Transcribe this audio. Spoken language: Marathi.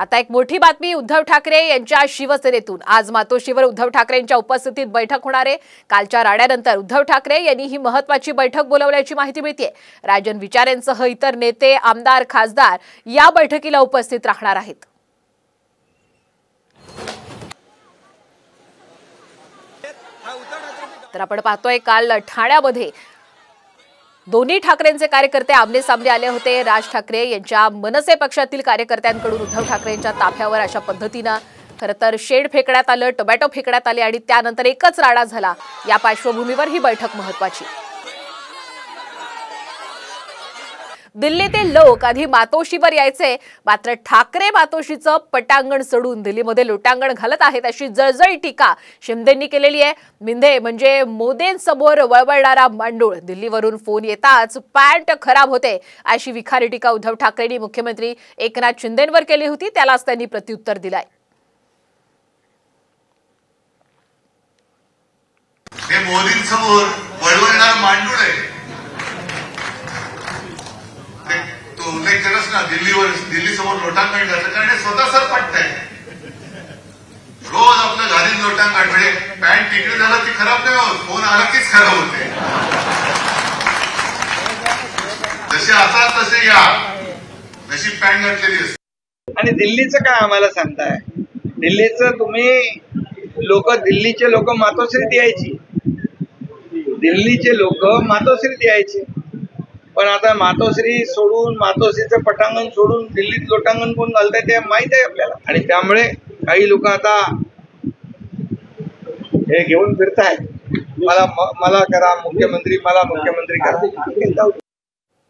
आता एक मोठी बातमी उद्धव ठाकरे यांच्या शिवसेनेतून। आज मातोश्रीवर उद्धव ठाकरेंच्या उपस्थितीत बैठक होणार आहे। कालच्या राड्यानंतर उद्धव ठाकरे यांनी ही महत्त्वाची बैठक बोलावल्याची माहिती मिळते। राजन विचारेंसह इतर नेते, आमदार, खासदार या बैठकीला उपस्थित राहणार आहेत। तर आपण पाहतोय काल ठाण्यामध्ये दोन्ही ठाकरेंचे कार्यकर्ते आमने सामने आले होते। राज ठाकरे यांच्या मनसे पक्षातील कार्यकर्त्यांकडून उद्धव ठाकरेंच्या ताफ्यावर अशा पद्धतीने खरं तर शेड फेकण्यात आलं, टोमॅटो फेकण्यात आले आणि त्यानंतर एकच राडा झाला। या पार्श्वभूमीवर ही बैठक महत्त्वाची। दिल्लीतील लोक आधी मातोश्रीवर यायचे, मात्र ठाकरे मातोश्रीचं पटांगण सोडून दिल्लीमध्ये लोटांगण घालत आहेत अशी जळजळी टीका शिंदेंनी केलेली आहे। मिंदे म्हणजे मोदींसमोर वळवळणारा मांडूळ। दिल्लीवरून फोन येताच पॅन्ट खराब होते अशी विखारी टीका उद्धव ठाकरेंनी मुख्यमंत्री एकनाथ शिंदेंवर केली होती। त्यालाच त्यांनी प्रत्युत्तर दिलंय। हे मोदींसमोर वळवळणारा मांडूळ आहे। तो उल्लेख केलास ना, दिल्ली समोर लोटांगण घातलं, कारण हे स्वतः सर पटतंय। रोज आपल्या घरी लोटांगण, म्हणजे पॅन्ट तिकडे झालं ती खराब नाही होत, फोन आला कीच खराब होते। जसे असतात तसे या नशीब पॅन्ट घातलेली असते। आणि दिल्लीचं काय आम्हाला सांगताय? दिल्लीचं तुम्ही दिल्लीचे लोक मातोश्रीत यायची, दिल्लीचे लोक मातोश्रीत यायचे, पण आता मातोश्री सोडून, मातोश्रीचं पटांगण सोडून दिल्लीत लोटांगण कोण घालताय ते माहित आहे आपल्याला। आणि त्यामुळे काही लोक आता हे घेऊन फिरतायत, मला करा मुख्यमंत्री, मला मुख्यमंत्री करा।